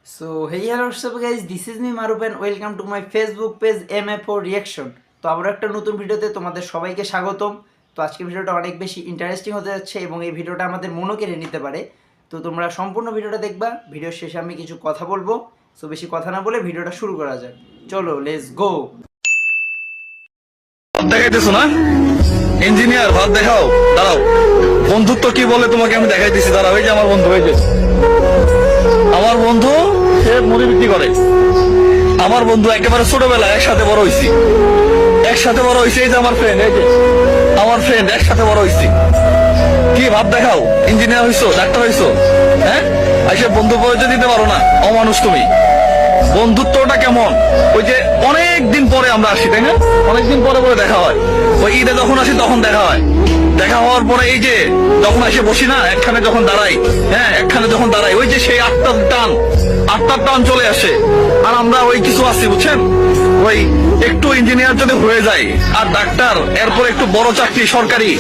So hey hello what's up guys, this is me Marup and welcome to my Facebook page MFO Reaction। তো আবার একটা নতুন ভিডিওতে তোমাদের সবাইকে স্বাগতম। তো আজকের ভিডিওটা অনেক বেশি ইন্টারেস্টিং হতে যাচ্ছে এবং এই ভিডিওটা আমাদের মনও কেড়ে নিতে পারে। তো তোমরা সম্পূর্ণ ভিডিওটা দেখবা, ভিডিওর শেষে আমি কিছু কথা বলবো। সো বেশি কথা না বলে ভিডিওটা শুরু করা যাক, চলো লেটস গো। দেখাইতেছো না ইঞ্জিনিয়ার, ভাত দেখাও। দাঁড়াও, বন্ধুত্ব কি বলে তোমাকে আমি দেখাইতেছি। দাঁড়াও, এই যে আমার বন্ধু, এই যে আমার বন্ধু, সে মুড়ি বিক্রি করে। আমার বন্ধু একেবারে ছোটবেলায় একসাথে বড় হয়েছি, এই যে আমার ফ্রেন্ড, এই যে আমার ফ্রেন্ড, একসাথে বড় হয়েছি। কি ভাব দেখাও, ইঞ্জিনিয়ার হইছো, ডাক্তার হইছো, হ্যাঁ? এসে বন্ধু পরিচয় দিতে পারো না, অমানুষ তুমি। বন্ধুত্বটা কেমন, ওই যে অনেক দিন পরে আমরা আসি, তাই না? অনেকদিন পরে পরে দেখা হয়। ওই ঈদে যখন আসি তখন দেখা হয়। দেখা হওয়ার পরে এই যে যখন এসে বসি না একখানে, যখন দাঁড়াই, হ্যাঁ একখানে যখন দাঁড়াই, ওই যে সেই আত্মার টান চলে আসে। আর আমরা ওই কিছু আছি বুঝছেন, ওই একটু ইঞ্জিনিয়ার যদি হয়ে যায় আর ডাক্তার, এরপরে একটু বড় চাকরি সরকারি,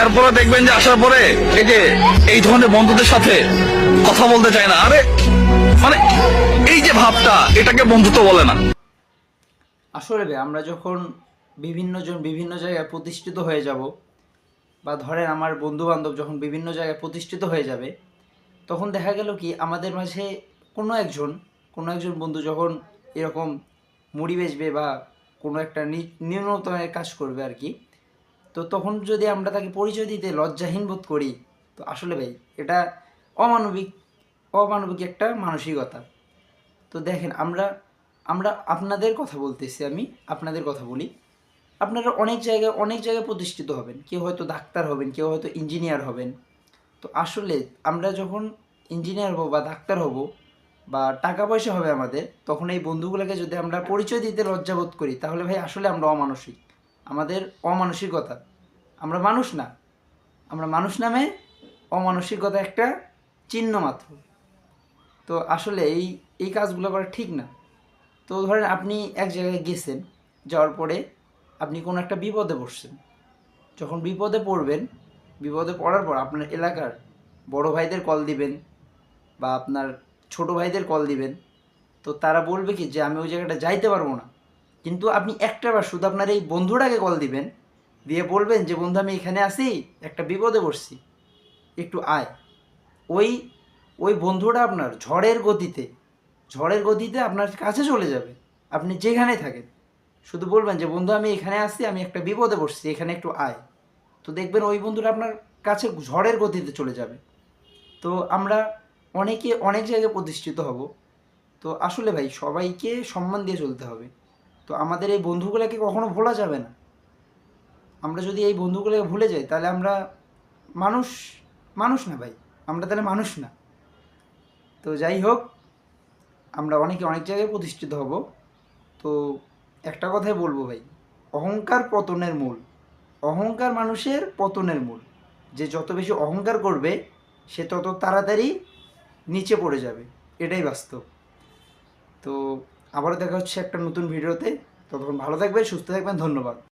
এরপরে দেখবেন যে আসার পরে এই যে এই ধরনের বন্ধুদের সাথে কথা বলতে চায় না। আরে মানে এই যে ভাবটা, এটাকে বন্ধুত্ব বলে না। আসলে আমরা যখন বিভিন্ন জায়গায় প্রতিষ্ঠিত হয়ে যাব, বা ধরেন আমার বন্ধু বান্ধব যখন বিভিন্ন জায়গায় প্রতিষ্ঠিত হয়ে যাবে, তখন দেখা গেল কি আমাদের মাঝে কোনো একজন বন্ধু যখন এরকম মুড়ি বেচবে বা কোনো একটা ন্যূনতমের কাজ করবে আর কি, তো তখন যদি আমরা তাকে পরিচয় দিতে লজ্জাহীন বোধ করি, তো আসলে ভাই এটা অমানবিক একটা মানসিকতা। তো দেখেন, আমরা আমরা আপনাদের কথা বলতেছি, আমি আপনাদের কথা বলি। আপনারা অনেক জায়গায় প্রতিষ্ঠিত হবেন, কেউ হয়তো ডাক্তার হবেন, কেউ হয়তো ইঞ্জিনিয়ার হবেন। তো আসলে আমরা যখন ইঞ্জিনিয়ার হব বা ডাক্তার হব বা টাকা পয়সা হবে আমাদের, তখন এই বন্ধুগুলোকে যদি আমরা পরিচয় দিতে লজ্জাবোধ করি, তাহলে ভাই আসলে আমরা অমানসিক। আমাদের অমানসিকতা, আমরা মানুষ না, আমরা মানুষ নামে অমানসিকতা একটা চিহ্ন মাত্র। তো আসলে এই কাজগুলো করা ঠিক না। তো ধরেন আপনি এক জায়গায় গেছেন, যাওয়ার পরে আপনি কোনো একটা বিপদে পড়ছেন। যখন বিপদে পড়ার পর আপনার এলাকার বড় ভাইদের কল দিবেন বা আপনার ছোট ভাইদের কল দিবেন। তো তারা বলবে কি যে আমি ওই জায়গাটা যাইতে পারবো না, কিন্তু আপনি একটাবার শুধু আপনার এই বন্ধুটাকে কল দিবেন, দিয়ে বলবেন যে বন্ধু আমি এখানে আছি, একটা বিপদে পড়ছি, একটু আয়। ওই ওই বন্ধুটা আপনার ঝড়ের গতিতে আপনার কাছে চলে যাবে, আপনি যেখানে থাকেন। শুধু বলবেন যে বন্ধু আমি এখানে আসছি, আমি একটা বিপদে পড়ছি, এখানে একটু আয়। তো দেখবেন ওই বন্ধুটা আপনার কাছে ঝড়ের গতিতে চলে যাবে। তো আমরা অনেক জায়গায় প্রতিষ্ঠিত হব। তো আসলে ভাই সবাইকে সম্মান দিয়ে চলতে হবে। তো আমাদের এই বন্ধুগুলোকে কখনো ভোলা যাবে না। আমরা যদি এই বন্ধুগুলোকে ভুলে যাই, তাহলে আমরা মানুষ মানুষ না ভাই, আমরা তাহলে মানুষ না। তো যাই হোক, আমরা অনেক জায়গায় প্রতিষ্ঠিত হব। তো একটা কথাই বলবো ভাই, অহংকার মানুষের পতনের মূল। যে যত বেশি অহংকার করবে, সে তত তাড়াতাড়ি নিচে পড়ে যাবে, এটাই বাস্তব। তো আবারও দেখা হচ্ছে একটা নতুন ভিডিওতে। ততক্ষণ ভালো থাকবেন, সুস্থ থাকবেন, ধন্যবাদ।